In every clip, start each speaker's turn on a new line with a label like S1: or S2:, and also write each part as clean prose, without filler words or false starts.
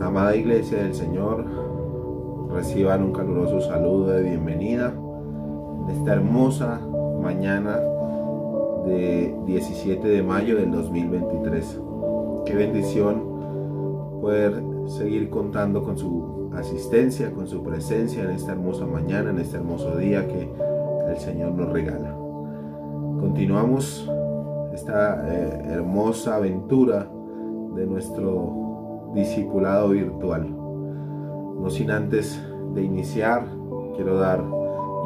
S1: Amada Iglesia del Señor, reciban un caluroso saludo de bienvenida en esta hermosa mañana de 17 de mayo del 2023. Qué bendición poder seguir contando con su asistencia, con su presencia en esta hermosa mañana, en este hermoso día que el Señor nos regala. Continuamos esta hermosa aventura de nuestro discipulado virtual. No sin antes de iniciar, quiero dar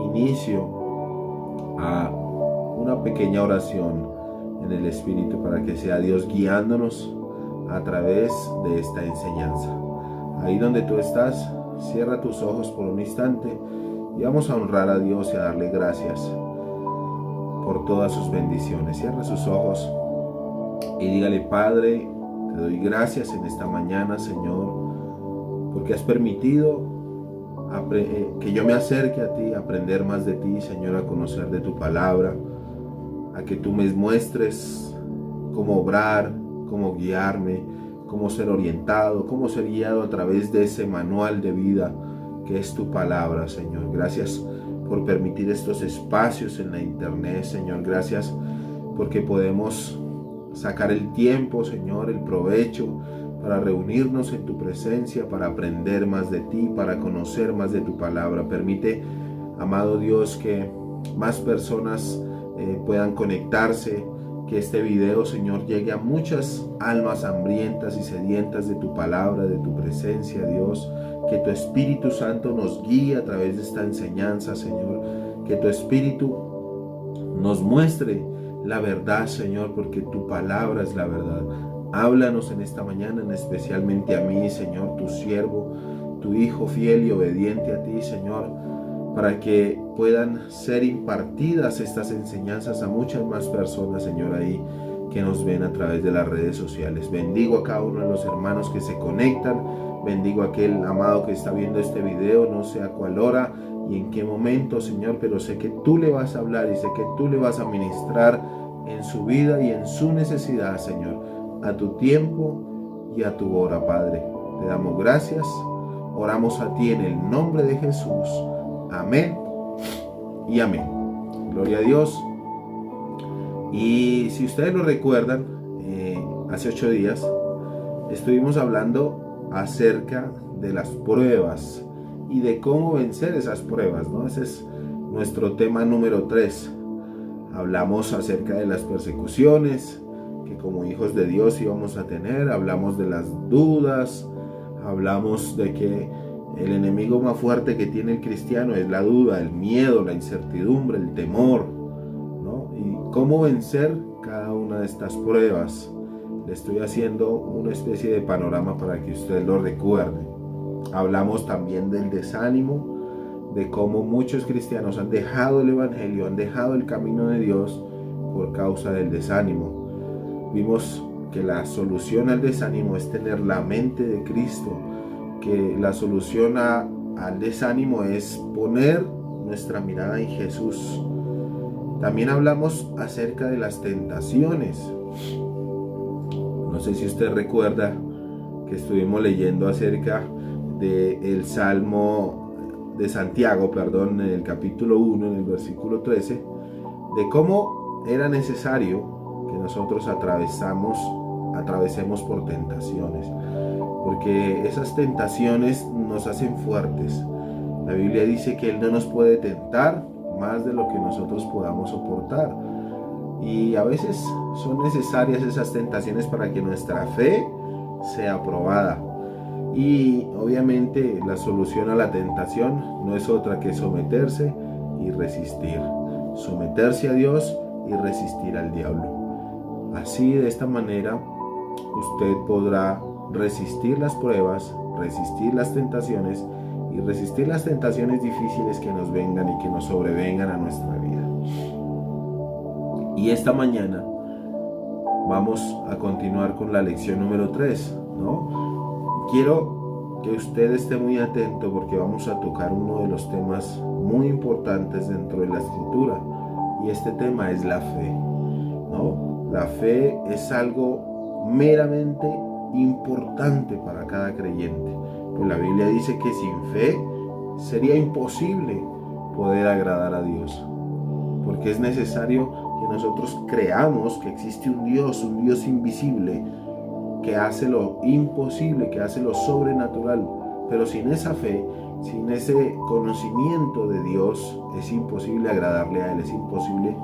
S1: inicio a una pequeña oración en el Espíritu para que sea Dios guiándonos a través de esta enseñanza. Ahí donde tú estás, cierra tus ojos por un instante y vamos a honrar a Dios y a darle gracias por todas sus bendiciones. Cierra sus ojos y dígale: Padre, te doy gracias en esta mañana, Señor, porque has permitido que yo me acerque a ti, a aprender más de ti, Señor, a conocer de tu palabra, a que tú me muestres cómo obrar, cómo guiarme, cómo ser orientado, cómo ser guiado a través de ese manual de vida que es tu palabra, Señor. Gracias por permitir estos espacios en la internet, Señor. Gracias porque podemos sacar el tiempo, Señor, el provecho para reunirnos en tu presencia, para aprender más de ti, para conocer más de tu palabra. Permite, amado Dios, que más personas puedan conectarse, que este video, Señor, llegue a muchas almas hambrientas y sedientas de tu palabra, de tu presencia, Dios. Que tu Espíritu Santo nos guíe a través de esta enseñanza, Señor. Que tu Espíritu nos muestre la verdad, Señor, porque tu palabra es la verdad. Háblanos en esta mañana, especialmente a mí, Señor, tu siervo, tu hijo fiel y obediente a ti, Señor, para que puedan ser impartidas estas enseñanzas a muchas más personas, Señor, ahí que nos ven a través de las redes sociales. Bendigo a cada uno de los hermanos que se conectan, bendigo a aquel amado que está viendo este video, no sé a cuál hora y en qué momento, Señor, pero sé que tú le vas a hablar y sé que tú le vas a ministrar en su vida y en su necesidad, Señor, a tu tiempo y a tu hora, Padre. Te damos gracias, oramos a ti en el nombre de Jesús. Amén y amén. Gloria a Dios. Y si ustedes lo recuerdan, hace 8 días estuvimos hablando acerca de las pruebas y de cómo vencer esas pruebas, ¿no? Ese es nuestro tema número 3. Hablamos acerca de las persecuciones que como hijos de Dios íbamos a tener. Hablamos de las dudas. Hablamos de que el enemigo más fuerte que tiene el cristiano es la duda, el miedo, la incertidumbre, el temor, ¿no? Y cómo vencer cada una de estas pruebas. Le estoy haciendo una especie de panorama para que usted lo recuerde. Hablamos también del desánimo, de cómo muchos cristianos han dejado el evangelio, han dejado el camino de Dios por causa del desánimo. Vimos que la solución al desánimo es tener la mente de Cristo, que la solución al desánimo es poner nuestra mirada en Jesús. También hablamos acerca de las tentaciones. No sé si usted recuerda que estuvimos leyendo acerca del Salmo de Santiago, en el capítulo 1, en el versículo 13, de cómo era necesario que nosotros atravesemos por tentaciones, porque esas tentaciones nos hacen fuertes. La Biblia dice que Él no nos puede tentar más de lo que nosotros podamos soportar, y a veces son necesarias esas tentaciones para que nuestra fe sea probada. Y obviamente la solución a la tentación no es otra que someterse y resistir. Someterse a Dios y resistir al diablo. Así, de esta manera, usted podrá resistir las pruebas, resistir las tentaciones y resistir las tentaciones difíciles que nos vengan y que nos sobrevengan a nuestra vida. Y esta mañana vamos a continuar con la lección número 3, ¿no? Quiero que usted esté muy atento porque vamos a tocar uno de los temas muy importantes dentro de la Escritura, y este tema es la fe, ¿no? La fe es algo meramente importante para cada creyente. Pues la Biblia dice que sin fe sería imposible poder agradar a Dios, porque es necesario que nosotros creamos que existe un Dios invisible, que hace lo imposible, que hace lo sobrenatural. Pero sin esa fe, sin ese conocimiento de Dios, es imposible agradarle a Él, es imposible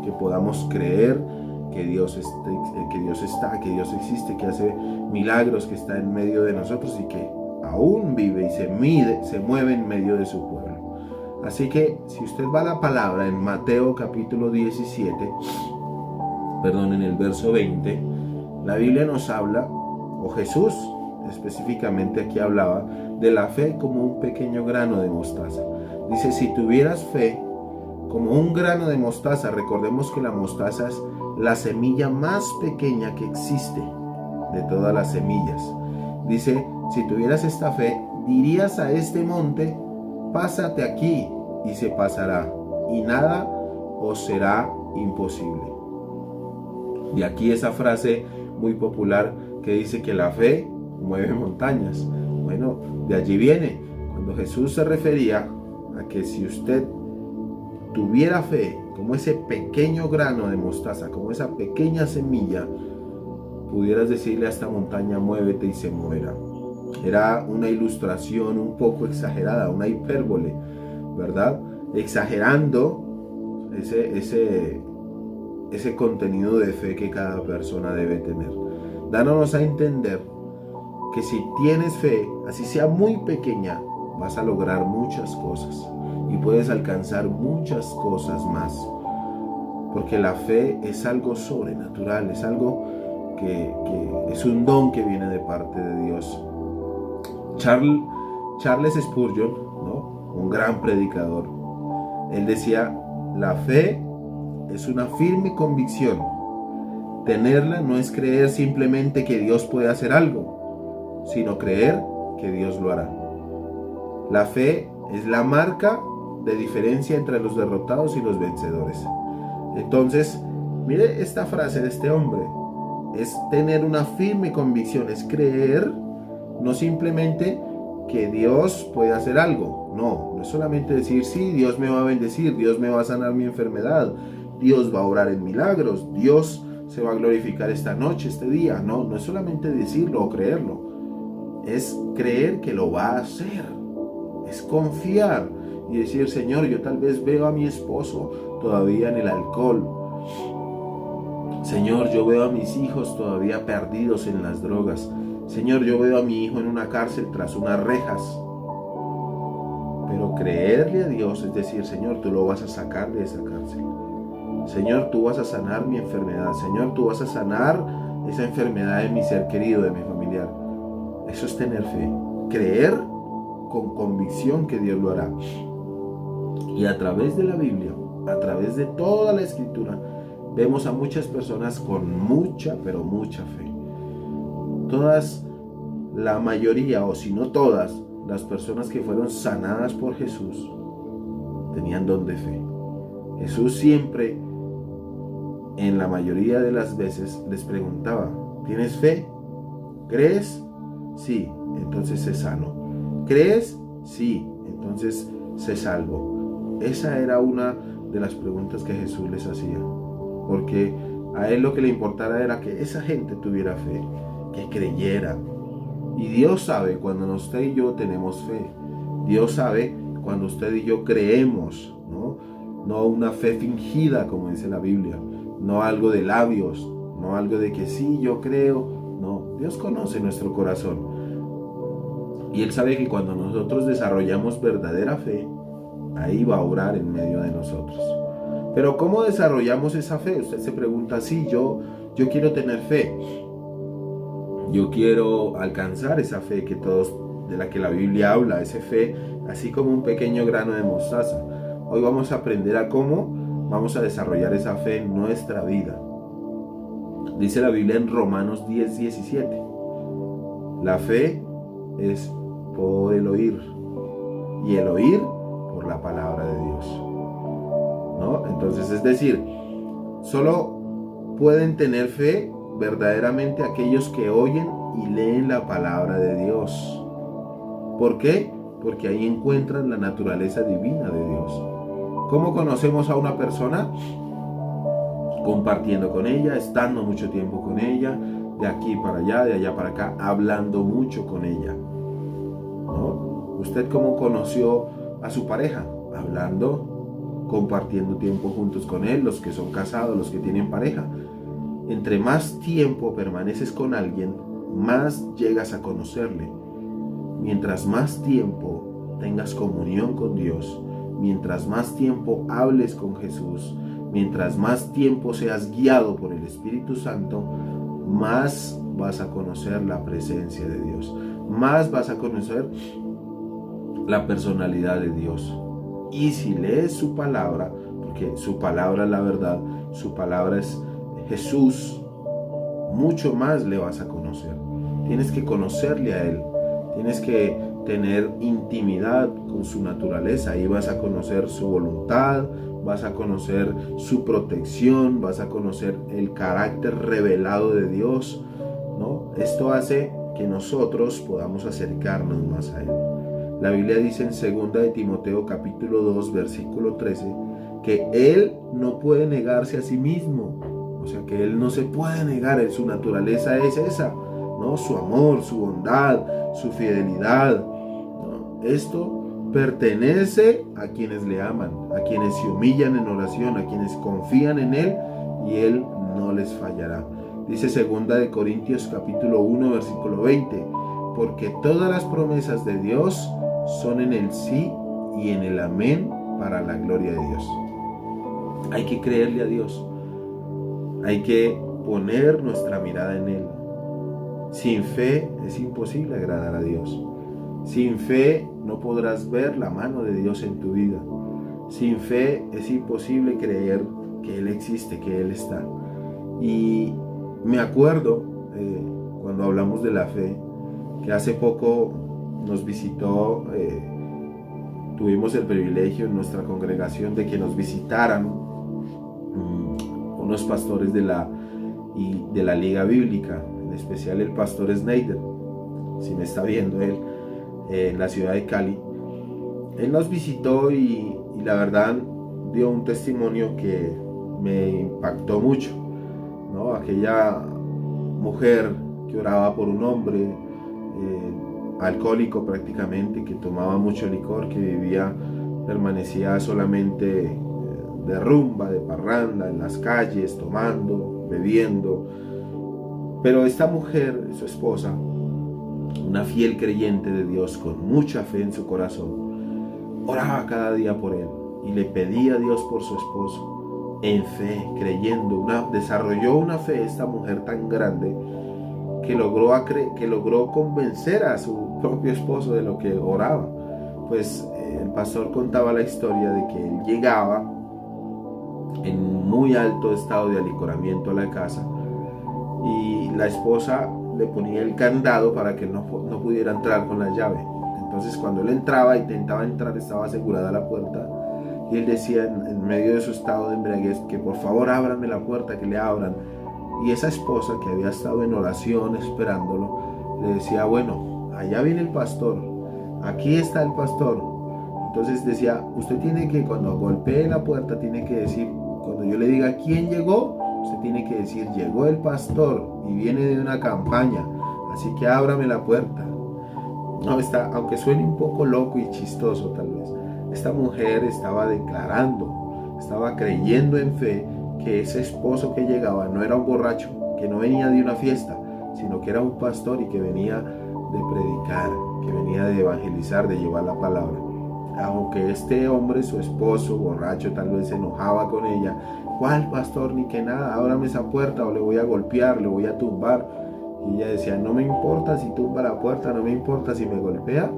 S1: que podamos creer que Dios está, que Dios existe, que hace milagros, que está en medio de nosotros y que aún vive y se mueve en medio de su pueblo. Así que si usted va a la palabra en Mateo capítulo 17, en el verso 20, la Biblia nos habla, o Jesús específicamente aquí hablaba, de la fe como un pequeño grano de mostaza. Dice, si tuvieras fe como un grano de mostaza, recordemos que la mostaza es la semilla más pequeña que existe de todas las semillas. Dice, si tuvieras esta fe, dirías a este monte, pásate aquí, y se pasará, y nada os será imposible. Y aquí esa frase muy popular que dice que la fe mueve montañas. Bueno, de allí viene, cuando Jesús se refería a que si usted tuviera fe, como ese pequeño grano de mostaza, como esa pequeña semilla, pudieras decirle a esta montaña, muévete y se moverá. Era una ilustración un poco exagerada, una hipérbole, ¿verdad? Exagerando ese contenido de fe que cada persona debe tener, dándonos a entender que si tienes fe, así sea muy pequeña, vas a lograr muchas cosas y puedes alcanzar muchas cosas más, porque la fe es algo sobrenatural, es algo que es un don que viene de parte de Dios. Charles Spurgeon, ¿no?, un gran predicador, él decía, la fe es una firme convicción. Tenerla no es creer simplemente que Dios puede hacer algo, sino creer que Dios lo hará. La fe es la marca de diferencia entre los derrotados y los vencedores. Entonces, mire esta frase de este hombre. Es tener una firme convicción, es creer, no simplemente que Dios puede hacer algo. No es solamente decir, sí, Dios me va a bendecir, Dios me va a sanar mi enfermedad, Dios va a obrar en milagros, Dios se va a glorificar esta noche, este día. No es solamente decirlo o creerlo, es creer que lo va a hacer, es confiar y decir, Señor, yo tal vez veo a mi esposo todavía en el alcohol, Señor, yo veo a mis hijos todavía perdidos en las drogas, Señor, yo veo a mi hijo en una cárcel tras unas rejas. Pero creerle a Dios es decir, Señor, tú lo vas a sacar de esa cárcel. Señor, tú vas a sanar mi enfermedad. Señor, tú vas a sanar esa enfermedad de mi ser querido, de mi familiar. Eso es tener fe. Creer con convicción que Dios lo hará. Y a través de la Biblia, a través de toda la Escritura, vemos a muchas personas con mucha, pero mucha fe. Todas, la mayoría, o si no todas, las personas que fueron sanadas por Jesús tenían don de fe. Jesús siempre, en la mayoría de las veces, les preguntaba, ¿tienes fe? ¿Crees? Sí, entonces sé sano. ¿Crees? Sí, entonces sé salvo. Esa era una de las preguntas que Jesús les hacía, porque a él lo que le importara era que esa gente tuviera fe, que creyera. Y Dios sabe cuando usted y yo tenemos fe. Dios sabe cuando usted y yo creemos, no una fe fingida, como dice la Biblia, no algo de labios, no algo de que sí, yo creo. No, Dios conoce nuestro corazón y Él sabe que cuando nosotros desarrollamos verdadera fe, ahí va a obrar en medio de nosotros. Pero ¿cómo desarrollamos esa fe? Usted se pregunta, sí, yo quiero tener fe, yo quiero alcanzar esa fe de la que la Biblia habla, esa fe así como un pequeño grano de mostaza. Hoy vamos a aprender a cómo vamos a desarrollar esa fe en nuestra vida. Dice la Biblia en Romanos 10:17. La fe es por el oír, y el oír por la palabra de Dios. Entonces, es decir, solo pueden tener fe verdaderamente aquellos que oyen y leen la palabra de Dios. ¿Por qué? Porque ahí encuentran la naturaleza divina de Dios. ¿Cómo conocemos a una persona? Compartiendo con ella, estando mucho tiempo con ella, de aquí para allá, de allá para acá, hablando mucho con ella, ¿no? ¿Usted cómo conoció a su pareja? Hablando, compartiendo tiempo juntos con él, los que son casados, los que tienen pareja. Entre más tiempo permaneces con alguien, más llegas a conocerle. Mientras más tiempo tengas comunión con Dios, mientras más tiempo hables con Jesús, mientras más tiempo seas guiado por el Espíritu Santo, más vas a conocer la presencia de Dios, más vas a conocer la personalidad de Dios. Y si lees su palabra, porque su palabra es la verdad, su palabra es Jesús, mucho más le vas a conocer. Tienes que conocerle a Él, tienes que tener intimidad con su naturaleza. Ahí vas a conocer su voluntad, vas a conocer su protección, vas a conocer el carácter revelado de Dios, ¿no? Esto hace que nosotros podamos acercarnos más a Él. La Biblia dice en 2 de Timoteo capítulo 2 versículo 13 que Él no puede negarse a sí mismo. O sea que Él no se puede negar, su naturaleza es esa, ¿no? Su amor, su bondad, su fidelidad, ¿no? Esto pertenece a quienes le aman, a quienes se humillan en oración, a quienes confían en Él, y Él no les fallará. Dice 2 de Corintios capítulo 1 versículo 20, porque todas las promesas de Dios son en el sí y en el amén para la gloria de Dios. Hay que creerle a Dios. Hay que poner nuestra mirada en Él. Sin fe es imposible agradar a Dios. Sin fe no podrás ver la mano de Dios en tu vida. Sin fe es imposible creer que Él existe, que Él está. Y me acuerdo, cuando hablamos de la fe, que hace poco nos visitó, tuvimos el privilegio en nuestra congregación de que nos visitaran unos pastores de la Liga Bíblica, en especial el pastor Snyder, si me está viendo él, en la ciudad de Cali. Él nos visitó y la verdad dio un testimonio que me impactó mucho, ¿no? Aquella mujer que oraba por un hombre alcohólico prácticamente, que tomaba mucho licor, que permanecía solamente de rumba, de parranda, en las calles, tomando, bebiendo. Pero esta mujer, su esposa, una fiel creyente de Dios, con mucha fe en su corazón, oraba cada día por él y le pedía a Dios por su esposo, en fe, creyendo. Desarrolló una fe esta mujer tan grande que logró convencer a su propio esposo de lo que oraba. Pues el pastor contaba la historia de que él llegaba en muy alto estado de alicoramiento a la casa y la esposa le ponía el candado para que él no pudiera entrar con la llave. Entonces cuando él intentaba entrar, estaba asegurada la puerta y él decía en medio de su estado de embriaguez que por favor ábrame la puerta, que le abran. Y esa esposa, que había estado en oración esperándolo, le decía, bueno, allá viene el pastor, aquí está el pastor. Entonces decía, usted tiene que, cuando golpee la puerta, tiene que decir, cuando yo le diga quién llegó, usted tiene que decir, llegó el pastor y viene de una campaña, así que ábrame la puerta. No, aunque suene un poco loco y chistoso tal vez, esta mujer estaba declarando, estaba creyendo en fe que ese esposo que llegaba no era un borracho, que no venía de una fiesta, sino que era un pastor y que venía de predicar, que venía de evangelizar, de llevar la palabra. Aunque este hombre, su esposo, borracho, tal vez se enojaba con ella, ¿cuál pastor? Ni que nada, ábrame esa puerta o le voy a golpear, le voy a tumbar. Y ella decía, no me importa si tumba la puerta, no me importa si me golpea,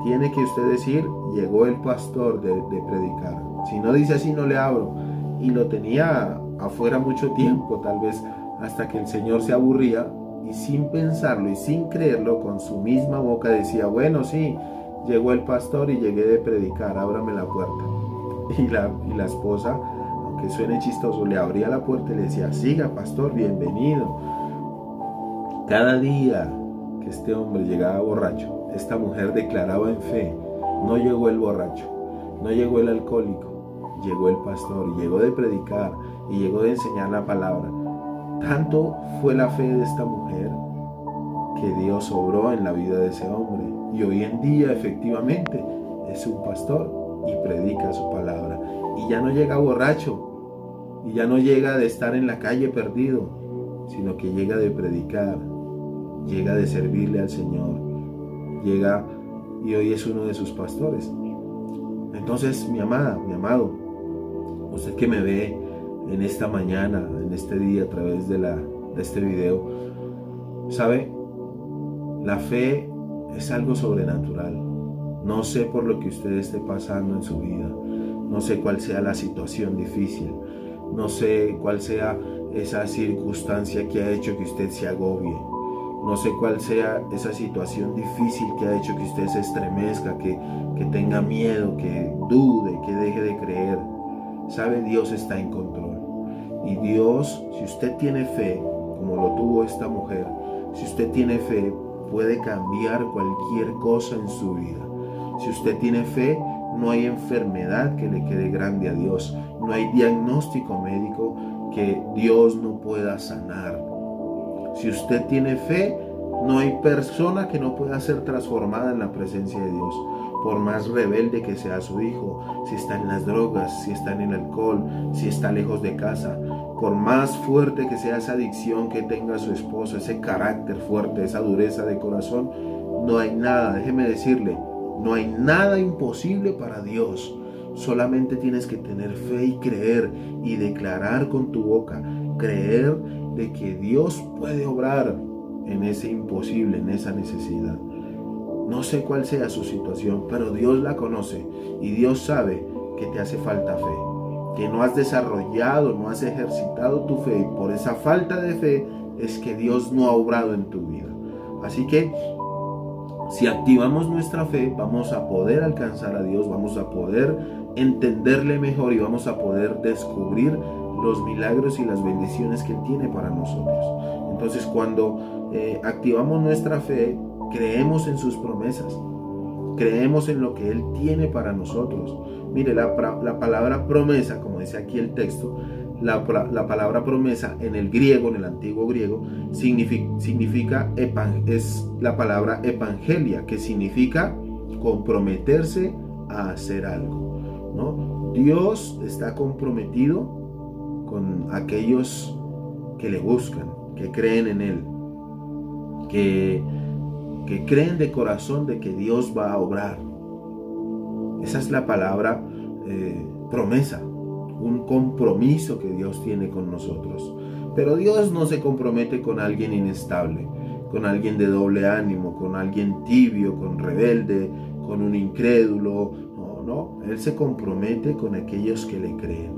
S1: tiene que usted decir, llegó el pastor de predicar. Si no dice así, no le abro. Y lo tenía afuera mucho tiempo, tal vez hasta que el Señor se aburría y sin pensarlo y sin creerlo, con su misma boca decía, bueno, sí, llegó el pastor y llegué de predicar, ábrame la puerta. Y la esposa, aunque suene chistoso, le abría la puerta y le decía: siga, pastor, bienvenido. Cada día que este hombre llegaba borracho, esta mujer declaraba en fe: no llegó el borracho, no llegó el alcohólico, llegó el pastor, y llegó de predicar, y llegó de enseñar la palabra. Tanto fue la fe de esta mujer que Dios obró en la vida de ese hombre, y hoy en día efectivamente es un pastor y predica su palabra, y ya no llega borracho, y ya no llega de estar en la calle perdido, sino que llega de predicar, llega de servirle al Señor, llega y hoy es uno de sus pastores. Entonces, mi amada, mi amado, usted que me ve en esta mañana, en este día, a través de este video, ¿sabe? La fe es algo sobrenatural. No sé por lo que usted esté pasando en su vida, no sé cuál sea la situación difícil, no sé cuál sea esa circunstancia que ha hecho que usted se agobie, no sé cuál sea esa situación difícil que ha hecho que usted se estremezca, que tenga miedo, que dude, que deje de creer. ¿Sabe? Dios está en control. Y Dios, si usted tiene fe, como lo tuvo esta mujer, si usted tiene fe, puede cambiar cualquier cosa en su vida. Si usted tiene fe, no hay enfermedad que le quede grande a Dios. No hay diagnóstico médico que Dios no pueda sanar. Si usted tiene fe, no hay persona que no pueda ser transformada en la presencia de Dios. Por más rebelde que sea su hijo, si está en las drogas, si está en el alcohol, si está lejos de casa, por más fuerte que sea esa adicción que tenga su esposo, ese carácter fuerte, esa dureza de corazón, no hay nada, déjeme decirle, no hay nada imposible para Dios. Solamente tienes que tener fe y creer y declarar con tu boca, creer de que Dios puede obrar en ese imposible, en esa necesidad. No sé cuál sea su situación, pero Dios la conoce y Dios sabe que te hace falta fe, que no has desarrollado, no has ejercitado tu fe, y por esa falta de fe es que Dios no ha obrado en tu vida. Así que si activamos nuestra fe, vamos a poder alcanzar a Dios, vamos a poder entenderle mejor y vamos a poder descubrir los milagros y las bendiciones que Él tiene para nosotros. Entonces, cuando activamos nuestra fe, creemos en sus promesas, creemos en lo que Él tiene para nosotros. Mire, la palabra promesa, como dice aquí el texto, la palabra promesa en el griego, en el antiguo griego, significa es la palabra evangelia, que significa comprometerse a hacer algo, ¿no? Dios está comprometido con aquellos que le buscan, que creen en Él, que creen de corazón de que Dios va a obrar. Esa es la palabra promesa, un compromiso que Dios tiene con nosotros. Pero Dios no se compromete con alguien inestable, con alguien de doble ánimo, con alguien tibio, con rebelde, con un incrédulo. No, Él se compromete con aquellos que le creen,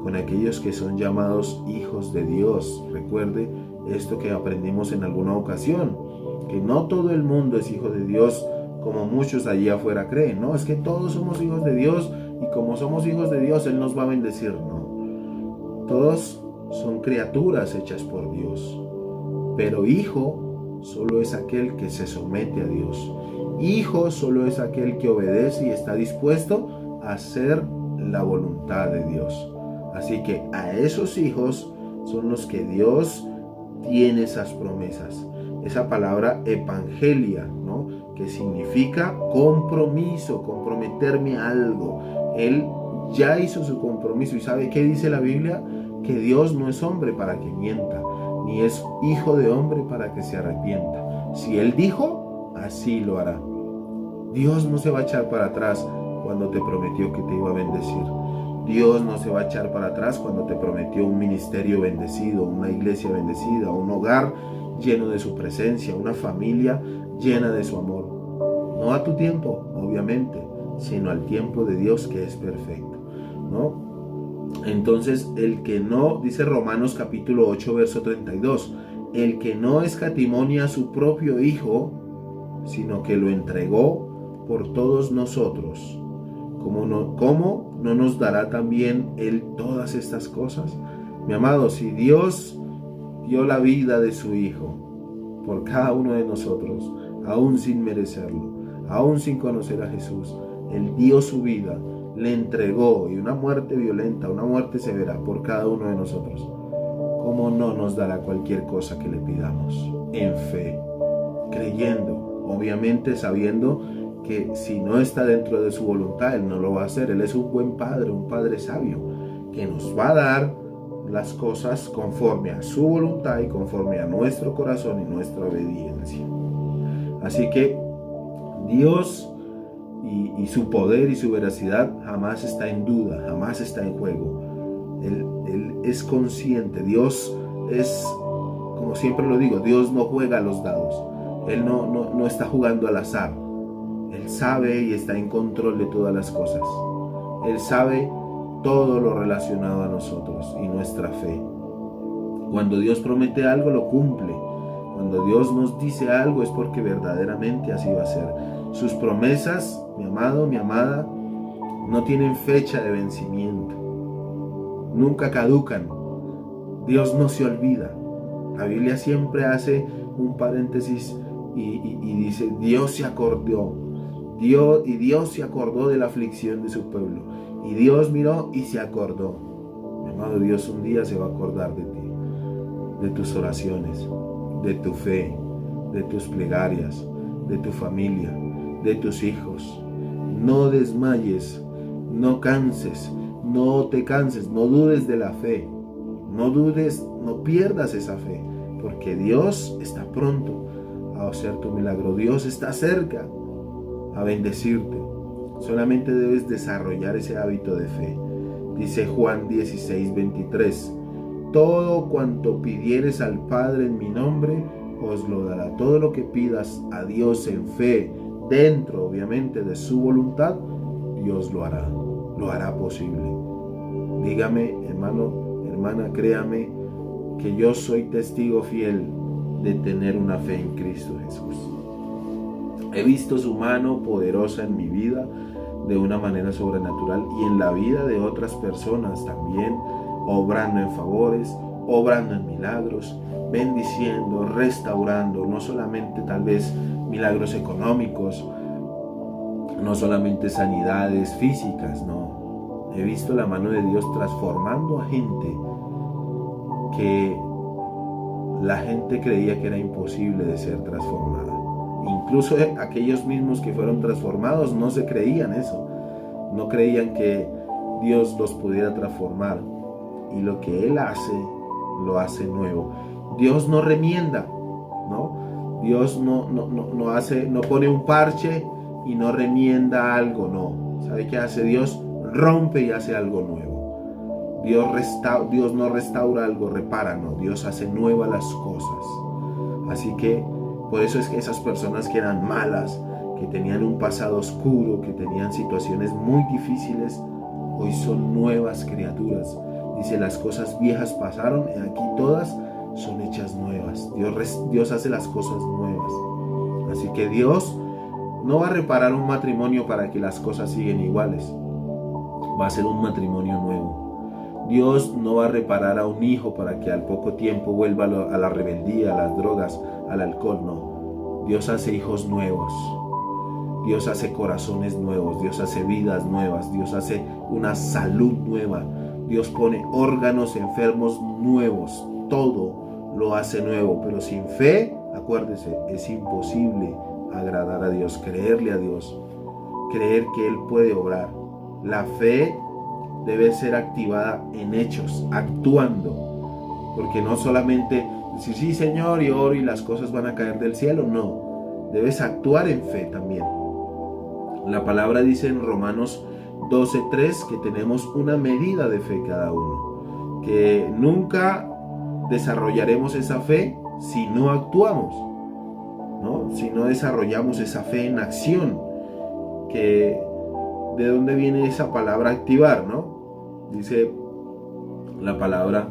S1: con aquellos que son llamados hijos de Dios. Recuerde esto que aprendimos en alguna ocasión, que no todo el mundo es hijo de Dios como muchos allí afuera creen. No, es que todos somos hijos de Dios y como somos hijos de Dios Él nos va a bendecir. No, todos son criaturas hechas por Dios, pero hijo solo es aquel que se somete a Dios. Hijo solo es aquel que obedece y está dispuesto a hacer la voluntad de Dios. Así que a esos hijos son los que Dios tiene esas promesas. Esa palabra evangelia, ¿no? Que significa compromiso, comprometerme a algo. Él ya hizo su compromiso. ¿Y sabe qué dice la Biblia? Que Dios no es hombre para que mienta, ni es hijo de hombre para que se arrepienta. Si Él dijo, así lo hará. Dios no se va a echar para atrás cuando te prometió que te iba a bendecir. Dios no se va a echar para atrás cuando te prometió un ministerio bendecido, una iglesia bendecida, un hogar lleno de su presencia, una familia llena de su amor. No a tu tiempo, obviamente, sino al tiempo de Dios, que es perfecto, ¿no? Entonces, el que no, dice Romanos capítulo 8, verso 32, el que no escatimó a su propio Hijo, sino que lo entregó por todos nosotros, ¿cómo no nos dará también Él todas estas cosas? Mi amado, si Dios dio la vida de su Hijo por cada uno de nosotros, aún sin merecerlo, aún sin conocer a Jesús, Él dio su vida, le entregó, y una muerte violenta, una muerte severa por cada uno de nosotros. ¿Cómo no nos dará cualquier cosa que le pidamos? En fe, creyendo, obviamente sabiendo que si no está dentro de su voluntad, Él no lo va a hacer. Él es un buen Padre, un Padre sabio, que nos va a dar las cosas conforme a su voluntad y conforme a nuestro corazón y nuestra obediencia. Así que Dios y su poder y su veracidad jamás está en duda, jamás está en juego. Él es consciente. Dios es, como siempre lo digo, Dios no juega a los dados. Él no está jugando al azar. Él sabe y está en control de todas las cosas. Él sabe todo lo relacionado a nosotros y nuestra fe. Cuando Dios promete algo, lo cumple. Cuando Dios nos dice algo, es porque verdaderamente así va a ser. Sus promesas, mi amado, mi amada, no tienen fecha de vencimiento. Nunca caducan. Dios no se olvida. La Biblia siempre hace un paréntesis y dice, Dios se acordó. Dios se acordó de la aflicción de su pueblo. Y Dios miró y se acordó. Mi amado, Dios un día se va a acordar de ti, de tus oraciones, de tu fe, de tus plegarias, de tu familia, de tus hijos. No desmayes, no canses, no te canses, no dudes de la fe. No dudes, no pierdas esa fe, porque Dios está pronto a hacer tu milagro. Dios está cerca a bendecirte. Solamente debes desarrollar ese hábito de fe. Dice Juan 16:23, todo cuanto pidieres al Padre en mi nombre, os lo dará. Todo lo que pidas a Dios en fe, dentro obviamente de su voluntad, Dios lo hará posible. Dígame, hermano, hermana, créame que yo soy testigo fiel de tener una fe en Cristo Jesús. He visto su mano poderosa en mi vida de una manera sobrenatural y en la vida de otras personas también, obrando en favores, obrando en milagros, bendiciendo, restaurando, no solamente tal vez milagros económicos, no solamente sanidades físicas, no. He visto la mano de Dios transformando a gente que la gente creía que era imposible de ser transformada. Incluso aquellos mismos que fueron transformados no se creían eso. No creían que Dios los pudiera transformar. Y lo que Él hace, lo hace nuevo. Dios no remienda, ¿no? Dios no pone un parche y no remienda algo, no. ¿Sabe qué hace Dios? Rompe y hace algo nuevo. Dios no restaura algo, repara, no. Dios hace nuevas las cosas. Así que por eso es que esas personas que eran malas, que tenían un pasado oscuro, que tenían situaciones muy difíciles, hoy son nuevas criaturas. Dice, las cosas viejas pasaron y aquí todas son hechas nuevas. Dios hace las cosas nuevas. Así que Dios no va a reparar un matrimonio para que las cosas siguen iguales. Va a ser un matrimonio nuevo. Dios no va a reparar a un hijo para que al poco tiempo vuelva a la rebeldía, a las drogas, al alcohol, no. Dios hace hijos nuevos. Dios hace corazones nuevos. Dios hace vidas nuevas. Dios hace una salud nueva. Dios pone órganos enfermos nuevos. Todo lo hace nuevo. Pero sin fe, acuérdese, es imposible agradar a Dios, creerle a Dios, creer que Él puede obrar. La fe debe ser activada en hechos, actuando, porque no solamente decir sí Señor y oro y las cosas van a caer del cielo, no, debes actuar en fe también. La palabra dice en Romanos 12:3 que tenemos una medida de fe cada uno, que nunca desarrollaremos esa fe si no actuamos, ¿no? Si no desarrollamos esa fe en acción, que ¿de dónde viene esa palabra activar, no? Dice la palabra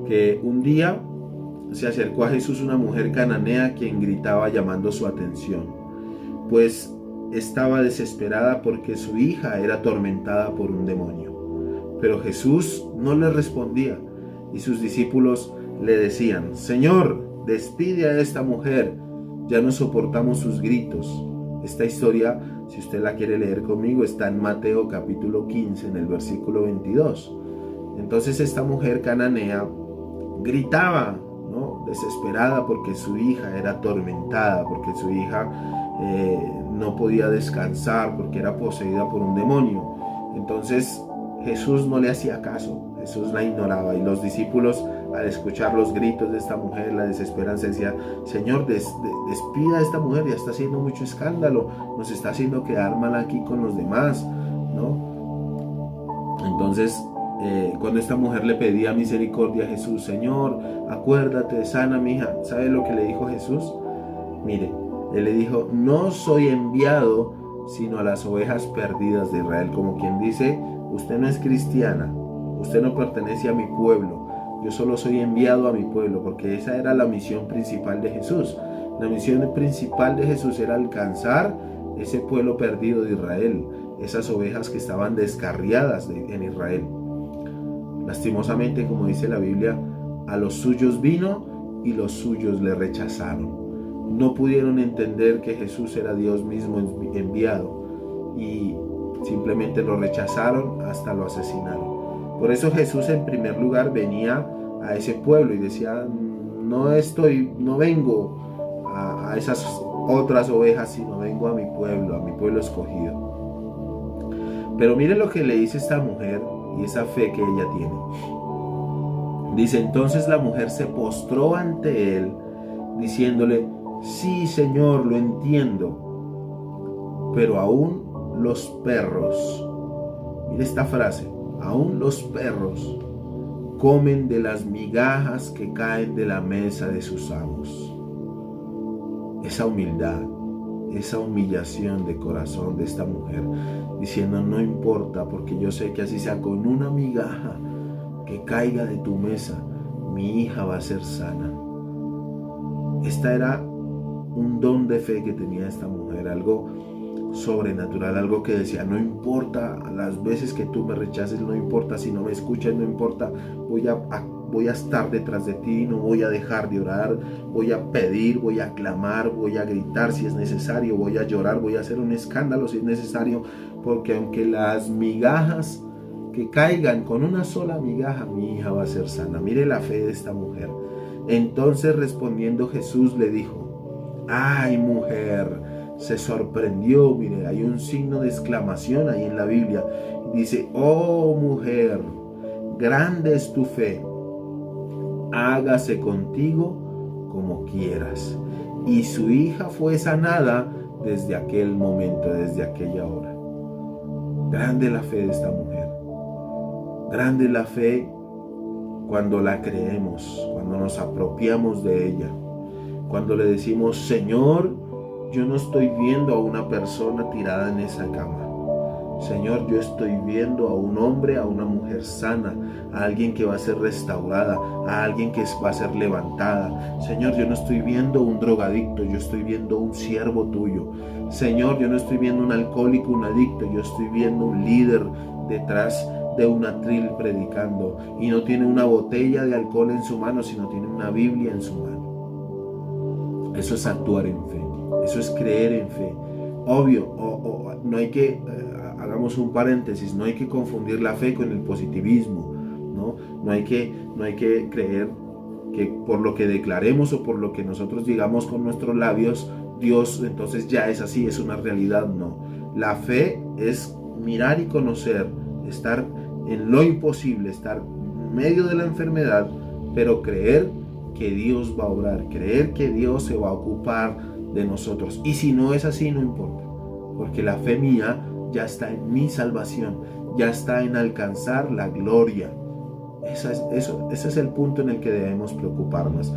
S1: que un día se acercó a Jesús una mujer cananea quien gritaba llamando su atención, pues estaba desesperada porque su hija era atormentada por un demonio. Pero Jesús no le respondía y sus discípulos le decían: Señor, despide a esta mujer, ya no soportamos sus gritos. Esta historia, si usted la quiere leer conmigo, está en Mateo capítulo 15, en el versículo 22. Entonces esta mujer cananea gritaba, ¿no?, desesperada porque su hija era atormentada, porque su hija no podía descansar, porque era poseída por un demonio. Entonces Jesús no le hacía caso, Jesús la ignoraba, y los discípulos, al escuchar los gritos de esta mujer, la desesperanza, decían: Señor, despida a esta mujer, ya está haciendo mucho escándalo, nos está haciendo quedar mal aquí con los demás, ¿no? Entonces, cuando esta mujer le pedía misericordia a Jesús: Señor, acuérdate, sana a mi hija, ¿sabe lo que le dijo Jesús? Mire, él le dijo: no soy enviado sino a las ovejas perdidas de Israel. Como quien dice: usted no es cristiana, usted no pertenece a mi pueblo, yo solo soy enviado a mi pueblo, porque esa era la misión principal de Jesús. La misión principal de Jesús era alcanzar ese pueblo perdido de Israel, esas ovejas que estaban descarriadas en Israel. Lastimosamente, como dice la Biblia, a los suyos vino y los suyos le rechazaron. No pudieron entender que Jesús era Dios mismo enviado y simplemente lo rechazaron, hasta lo asesinaron. Por eso Jesús en primer lugar venía a ese pueblo y decía: no vengo a esas otras ovejas, sino vengo a mi pueblo escogido. Pero mire lo que le dice esta mujer y esa fe que ella tiene. Dice: entonces la mujer se postró ante él, diciéndole: sí, Señor, lo entiendo, pero aún los perros, mire esta frase, aún los perros comen de las migajas que caen de la mesa de sus amos. Esa humildad, esa humillación de corazón de esta mujer, diciendo: no importa, porque yo sé que así sea con una migaja que caiga de tu mesa, mi hija va a ser sana. Esta era un don de fe que tenía esta mujer, algo sobrenatural, algo que decía: no importa las veces que tú me rechaces, no importa si no me escuchas, no importa, voy a estar detrás de ti, no voy a dejar de orar, voy a pedir, voy a clamar, voy a gritar si es necesario, voy a llorar, voy a hacer un escándalo si es necesario, porque aunque las migajas que caigan, con una sola migaja mi hija va a ser sana. Mire la fe de esta mujer. Entonces, respondiendo, Jesús le dijo: ay, mujer. Se sorprendió. Mire, hay un signo de exclamación ahí en la Biblia. Dice: oh, mujer, grande es tu fe, hágase contigo como quieras. Y su hija fue sanada desde aquel momento, desde aquella hora. Grande la fe de esta mujer. Grande la fe cuando la creemos, cuando nos apropiamos de ella, cuando le decimos: Señor, yo no estoy viendo a una persona tirada en esa cama. Señor, yo estoy viendo a un hombre, a una mujer sana, a alguien que va a ser restaurada, a alguien que va a ser levantada. Señor, yo no estoy viendo un drogadicto, yo estoy viendo un siervo tuyo. Señor, yo no estoy viendo un alcohólico, un adicto, yo estoy viendo un líder detrás de un atril predicando, y no tiene una botella de alcohol en su mano, sino tiene una Biblia en su mano. Eso es actuar en fe. Eso es creer en fe. Obvio, no hay que, hagamos un paréntesis, no hay que confundir la fe con el positivismo, ¿no? No hay que creer que por lo que declaremos o por lo que nosotros digamos con nuestros labios, Dios entonces ya es así, es una realidad. No. La fe es mirar y conocer, estar en lo imposible, estar en medio de la enfermedad, pero creer que Dios va a obrar, creer que Dios se va a ocupar de nosotros. Y si no es así, no importa, porque la fe mía ya está en mi salvación, ya está en alcanzar la gloria. Ese es el punto en el que debemos preocuparnos.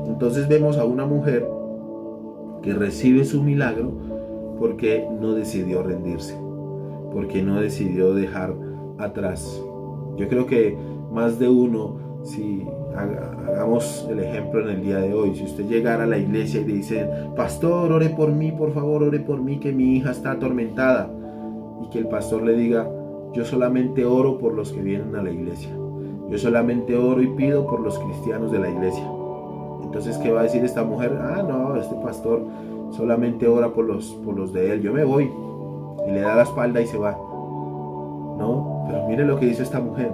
S1: Entonces vemos a una mujer que recibe su milagro porque no decidió rendirse, porque no decidió dejar atrás. Yo creo que más de uno Si hagamos el ejemplo en el día de hoy, si usted llegara a la iglesia y le dicen, pastor, ore por mí, por favor, ore por mí, que mi hija está atormentada, y que el pastor le diga, yo solamente oro por los que vienen a la iglesia, yo solamente oro y pido por los cristianos de la iglesia. Entonces, ¿qué va a decir esta mujer? No, este pastor solamente ora por los de él, yo me voy. Y le da la espalda y se va. No, pero mire lo que dice esta mujer.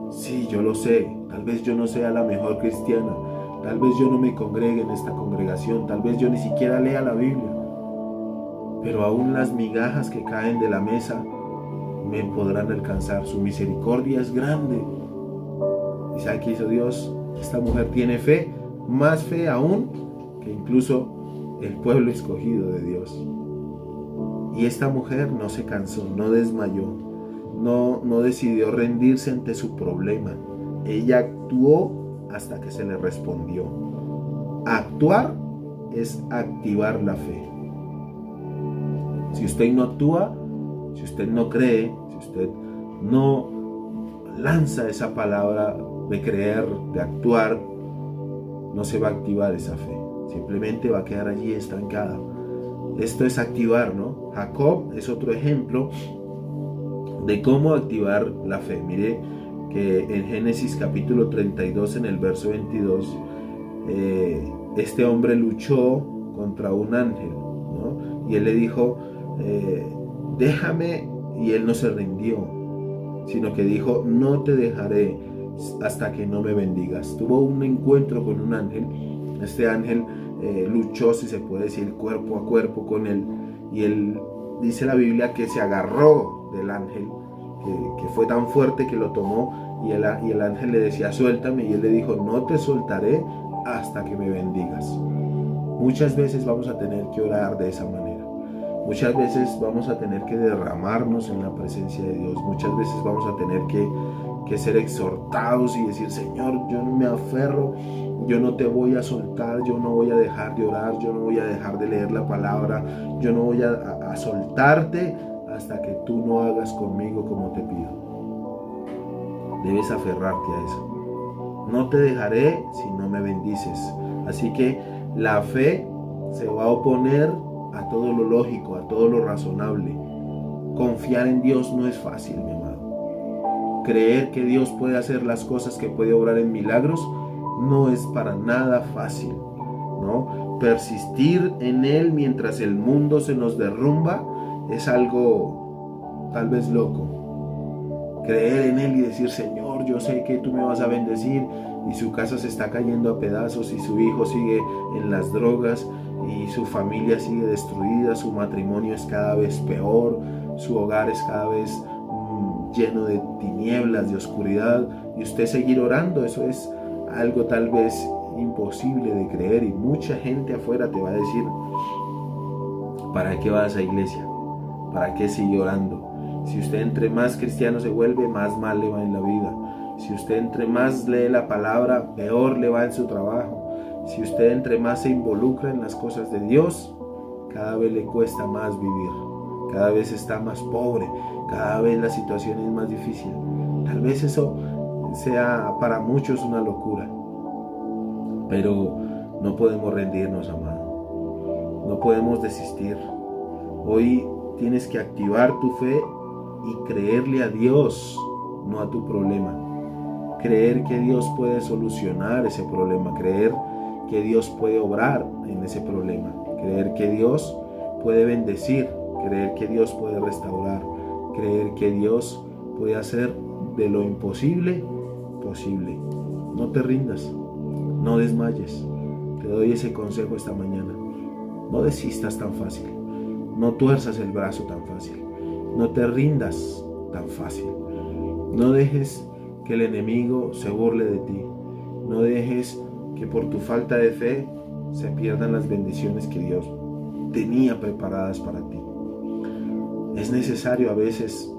S1: Sí, yo lo sé, tal vez yo no sea la mejor cristiana, tal vez yo no me congregue en esta congregación, tal vez yo ni siquiera lea la Biblia, pero aún las migajas que caen de la mesa me podrán alcanzar. Su misericordia es grande. ¿Y sabe qué hizo Dios? Esta mujer tiene fe, más fe aún que incluso el pueblo escogido de Dios. Y esta mujer no se cansó, no desmayó, no decidió rendirse ante su problema. Ella actuó hasta que se le respondió. Actuar es activar la fe. Si usted no actúa, si usted no cree, si usted no lanza esa palabra de creer, de actuar, no se va a activar esa fe. Simplemente va a quedar allí estancada. Esto es activar, ¿no? Jacob es otro ejemplo de cómo activar la fe. Mire que en Génesis capítulo 32, en el verso 22, este hombre luchó contra un ángel, ¿no? Y él le dijo, déjame, y él no se rindió, sino que dijo, no te dejaré hasta que no me bendigas. Tuvo un encuentro con un ángel. Este ángel luchó, si se puede decir, cuerpo a cuerpo con él, y él, dice la Biblia, que se agarró del ángel, que fue tan fuerte que lo tomó, y el ángel le decía, suéltame, y él le dijo, no te soltaré hasta que me bendigas. Muchas veces vamos a tener que orar de esa manera. Muchas veces vamos a tener que derramarnos en la presencia de Dios. Muchas veces vamos a tener que ser exhortados y decir, Señor, yo no me aferro, yo no te voy a soltar, yo no voy a dejar de orar, yo no voy a dejar de leer la palabra, yo no voy a soltarte hasta que tú no hagas conmigo como te pido. Debes aferrarte a eso. No te dejaré si no me bendices. Así que la fe se va a oponer a todo lo lógico, a todo lo razonable. Confiar en Dios no es fácil, mi amado. Creer que Dios puede hacer las cosas, que puede obrar en milagros, no es para nada fácil, ¿no? Persistir en Él mientras el mundo se nos derrumba es algo tal vez loco. Creer en Él y decir, Señor, yo sé que tú me vas a bendecir, y su casa se está cayendo a pedazos, y su hijo sigue en las drogas, y su familia sigue destruida, su matrimonio es cada vez peor, su hogar es cada vez lleno de tinieblas, de oscuridad, y usted seguir orando, eso es algo tal vez imposible de creer. Y mucha gente afuera te va a decir, ¿para qué vas a iglesia? ¿Para qué sigue orando? Si usted entre más cristiano se vuelve, más mal le va en la vida. Si usted entre más lee la palabra, peor le va en su trabajo. Si usted entre más se involucra en las cosas de Dios, cada vez le cuesta más vivir, cada vez está más pobre, cada vez la situación es más difícil. Tal vez eso sea para muchos una locura, pero no podemos rendirnos, amado. No podemos desistir. Hoy tienes que activar tu fe y creerle a Dios, no a tu problema. Creer que Dios puede solucionar ese problema, creer que Dios puede obrar en ese problema, creer que Dios puede bendecir, creer que Dios puede restaurar, creer que Dios puede hacer de lo imposible posible. No te rindas, no desmayes. Te doy ese consejo esta mañana. No desistas tan fácil, no tuerzas el brazo tan fácil, no te rindas tan fácil. No dejes que el enemigo se burle de ti. No dejes que por tu falta de fe se pierdan las bendiciones que Dios tenía preparadas para ti. Es necesario a veces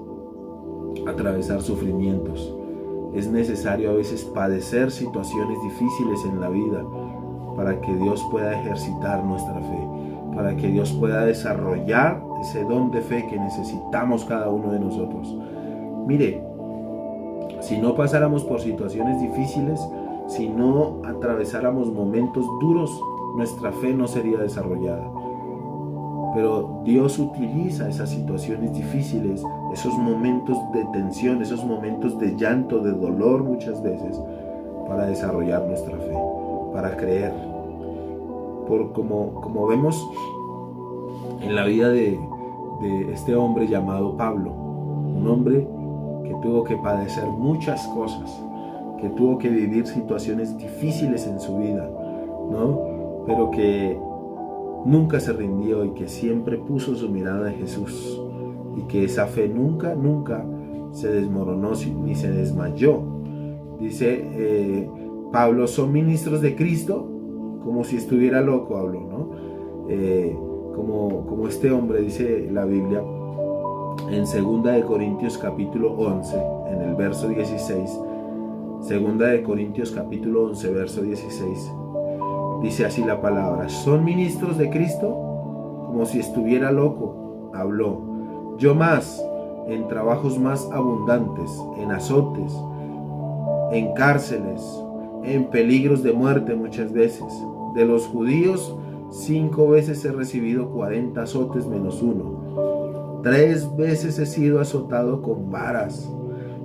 S1: atravesar sufrimientos. Es necesario a veces padecer situaciones difíciles en la vida para que Dios pueda ejercitar nuestra fe, para que Dios pueda desarrollar ese don de fe que necesitamos cada uno de nosotros. Mire, si no pasáramos por situaciones difíciles, si no atravesáramos momentos duros, nuestra fe no sería desarrollada. Pero Dios utiliza esas situaciones difíciles, esos momentos de tensión, esos momentos de llanto, de dolor muchas veces, para desarrollar nuestra fe, para creer. Como vemos en la vida de este hombre llamado Pablo, un hombre que tuvo que padecer muchas cosas, que tuvo que vivir situaciones difíciles en su vida, ¿no? Pero que nunca se rindió y que siempre puso su mirada en Jesús, y que esa fe nunca se desmoronó ni se desmayó. Dice Pablo, son ministros de Cristo, como si estuviera loco, habló, ¿no? Como este hombre, dice la Biblia en 2 Corintios capítulo 11, en el verso 16, 2 Corintios capítulo 11, verso 16, dice así la palabra: son ministros de Cristo, como si estuviera loco, habló. Yo más, en trabajos más abundantes, en azotes, en cárceles, en peligros de muerte muchas veces. De los judíos, 5 veces he recibido 40 azotes menos uno. 3 veces he sido azotado con varas,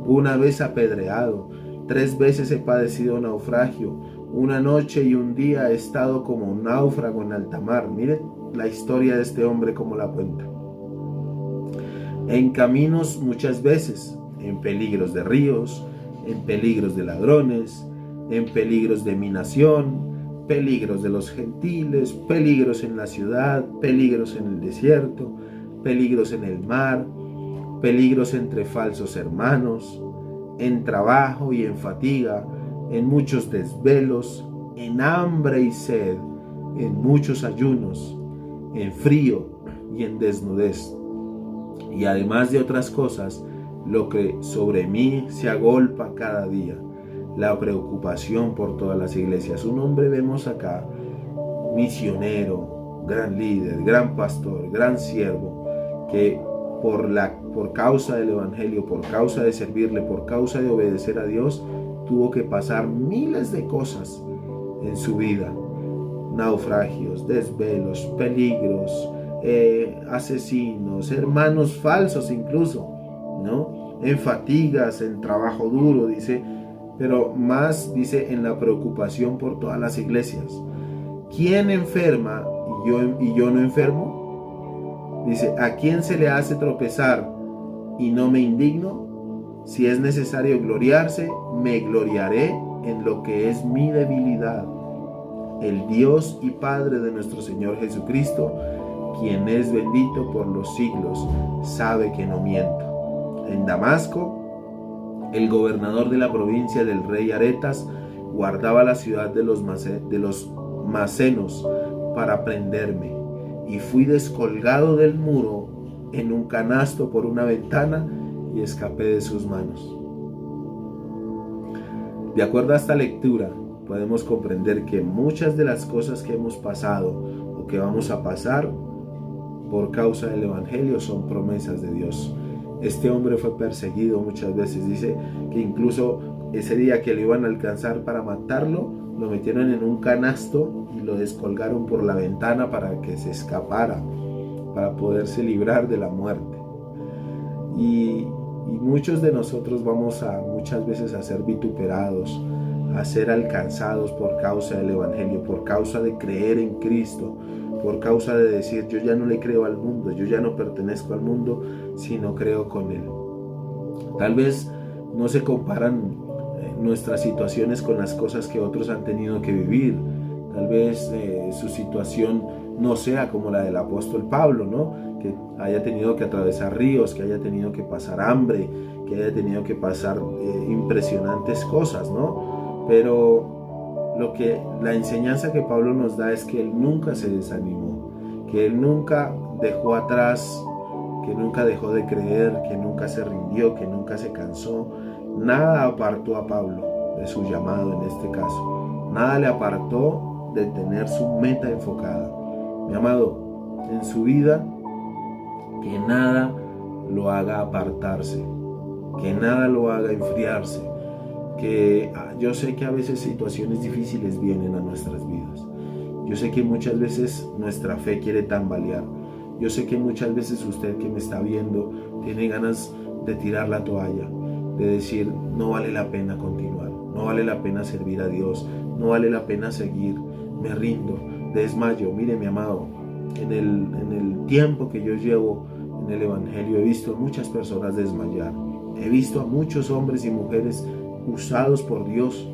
S1: 1 vez apedreado, 3 veces he padecido naufragio, 1 noche y 1 día he estado como un náufrago en alta mar. Miren la historia de este hombre como la cuenta. En caminos muchas veces, en peligros de ríos, en peligros de ladrones, en peligros de mi nación, peligros de los gentiles, peligros en la ciudad, peligros en el desierto, peligros en el mar, peligros entre falsos hermanos, en trabajo y en fatiga, en muchos desvelos, en hambre y sed, en muchos ayunos, en frío y en desnudez. Y además de otras cosas, lo que sobre mí se agolpa cada día, la preocupación por todas las iglesias. Un hombre, vemos acá, misionero, gran líder, gran pastor, gran siervo, que por causa del evangelio, por causa de servirle, por causa de obedecer a Dios, tuvo que pasar miles de cosas en su vida: naufragios, desvelos, peligros, asesinos, hermanos falsos incluso, ¿no? En fatigas, en trabajo duro, dice, pero más, dice, en la preocupación por todas las iglesias. ¿Quién enferma y yo no enfermo? Dice, ¿a quién se le hace tropezar y no me indigno? Si es necesario gloriarse, me gloriaré en lo que es mi debilidad. El Dios y Padre de nuestro Señor Jesucristo, quien es bendito por los siglos, sabe que no miento. En Damasco, el gobernador de la provincia del rey Aretas guardaba la ciudad de los macenos para prenderme, y fui descolgado del muro en un canasto por una ventana y escapé de sus manos. De acuerdo a esta lectura, podemos comprender que muchas de las cosas que hemos pasado o que vamos a pasar por causa del evangelio son promesas de Dios. Este hombre fue perseguido muchas veces. Dice que incluso ese día que lo iban a alcanzar para matarlo, lo metieron en un canasto y lo descolgaron por la ventana para que se escapara, para poderse librar de la muerte. Y muchos de nosotros vamos muchas veces a ser vituperados, a ser alcanzados por causa del evangelio, por causa de creer en Cristo, por causa de decir, yo ya no le creo al mundo, yo ya no pertenezco al mundo, sino creo con Él. Tal vez no se comparan nuestras situaciones con las cosas que otros han tenido que vivir. Tal vez su situación no sea como la del apóstol Pablo, ¿no? Que haya tenido que atravesar ríos, que haya tenido que pasar hambre, que haya tenido que pasar impresionantes cosas, ¿no? Pero la enseñanza que Pablo nos da es que él nunca se desanimó, que él nunca dejó atrás, que nunca dejó de creer, que nunca se rindió, que nunca se cansó. Nada apartó a Pablo de su llamado en este caso. Nada le apartó de tener su meta enfocada. Mi amado, en su vida, que nada lo haga apartarse. que nada lo haga enfriarse, que yo sé que a veces situaciones difíciles vienen a nuestras vidas. Yo sé que muchas veces nuestra fe quiere tambalear. Yo sé que muchas veces usted que me está viendo tiene ganas de tirar la toalla, de decir no vale la pena continuar, no vale la pena servir a Dios, no vale la pena seguir, me rindo, desmayo. Mire, mi amado, en el tiempo que yo llevo en el Evangelio he visto a muchas personas desmayar. He visto a muchos hombres y mujeres usados por Dios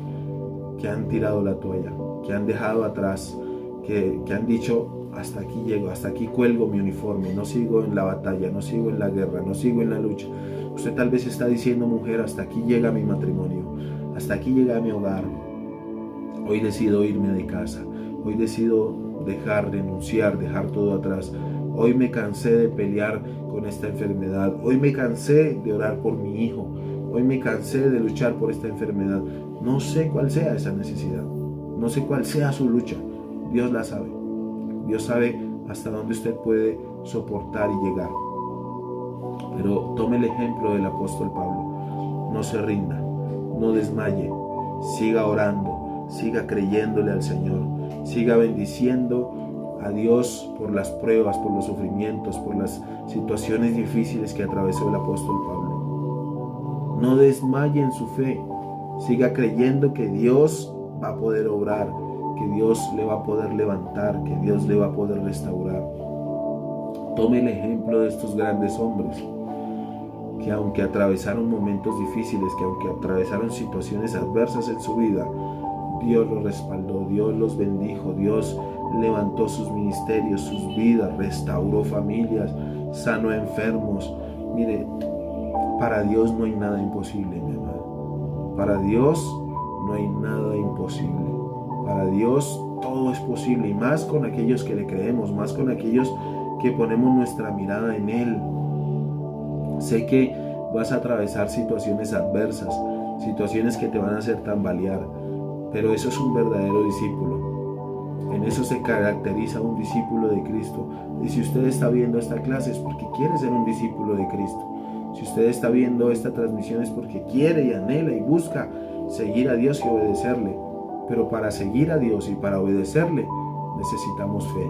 S1: que han tirado la toalla, que han dejado atrás, que han dicho hasta aquí llego, hasta aquí cuelgo mi uniforme, no sigo en la batalla, no sigo en la guerra, no sigo en la lucha. Usted tal vez está diciendo, mujer, hasta aquí llega mi matrimonio, hasta aquí llega mi hogar. Hoy decido irme de casa, hoy decido renunciar, dejar todo atrás. Hoy me cansé de pelear con esta enfermedad, hoy me cansé de orar por mi hijo, hoy me cansé de luchar por esta enfermedad. No sé cuál sea esa necesidad, no sé cuál sea su lucha, Dios la sabe. Dios sabe hasta dónde usted puede soportar y llegar. Pero tome el ejemplo del apóstol Pablo. No se rinda, no desmaye, siga orando, siga creyéndole al Señor, siga bendiciendo a Dios por las pruebas, por los sufrimientos, por las situaciones difíciles que atravesó el apóstol Pablo. No desmaye en su fe, siga creyendo que Dios va a poder obrar, que Dios le va a poder levantar, que Dios le va a poder restaurar. Tome el ejemplo de estos grandes hombres que aunque atravesaron momentos difíciles, que aunque atravesaron situaciones adversas en su vida, Dios los respaldó, Dios los bendijo, Dios levantó sus ministerios, sus vidas, restauró familias, sanó enfermos. Mire, para Dios no hay nada imposible, mi amado. Para Dios no hay nada imposible. Para Dios todo es posible, y más con aquellos que le creemos, más con aquellos que ponemos nuestra mirada en Él. Sé que vas a atravesar situaciones adversas, situaciones que te van a hacer tambalear, pero eso es un verdadero discípulo. En eso se caracteriza un discípulo de Cristo. Y si usted está viendo esta clase es porque quiere ser un discípulo de Cristo. Si usted está viendo esta transmisión es porque quiere y anhela y busca seguir a Dios y obedecerle. Pero para seguir a Dios y para obedecerle necesitamos fe,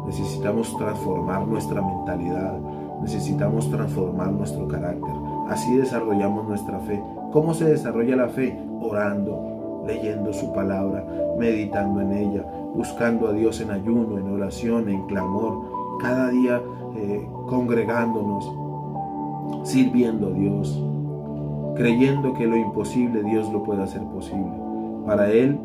S1: necesitamos transformar nuestra mentalidad, necesitamos transformar nuestro carácter. Así desarrollamos nuestra fe. ¿Cómo se desarrolla la fe? Orando, leyendo su palabra, meditando en ella, buscando a Dios en ayuno, en oración, en clamor, cada día congregándonos, sirviendo a Dios, creyendo que lo imposible Dios lo puede hacer posible. Para Él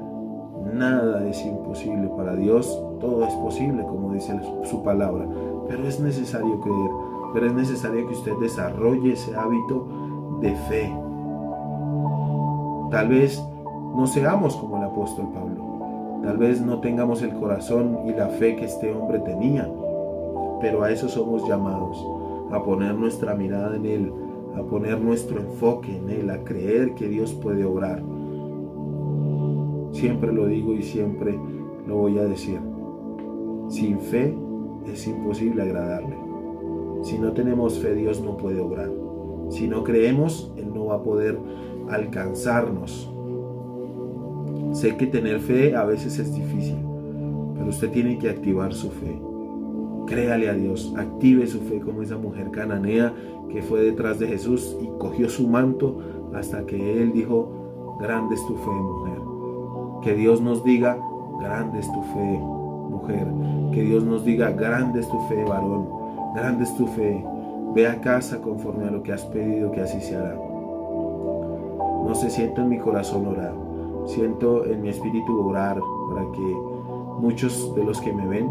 S1: nada es imposible, para Dios todo es posible, como dice su palabra. Pero es necesario creer, pero es necesario que usted desarrolle ese hábito de fe. Tal vez no seamos como el apóstol Pablo, tal vez no tengamos el corazón y la fe que este hombre tenía, pero a eso somos llamados, a poner nuestra mirada en Él, a poner nuestro enfoque en Él, a creer que Dios puede obrar. Siempre lo digo y siempre lo voy a decir. Sin fe es imposible agradarle. Si no tenemos fe, Dios no puede obrar. Si no creemos, Él no va a poder alcanzarnos. Sé que tener fe a veces es difícil, pero usted tiene que activar su fe. Créale a Dios, active su fe como esa mujer cananea que fue detrás de Jesús y cogió su manto hasta que Él dijo: grande es tu fe, mujer. Que Dios nos diga: grande es tu fe, mujer. Que Dios nos diga: grande es tu fe, varón. Grande es tu fe. Ve a casa conforme a lo que has pedido, que así se hará. No sé, siento en mi corazón orar. Siento en mi espíritu orar para que muchos de los que me ven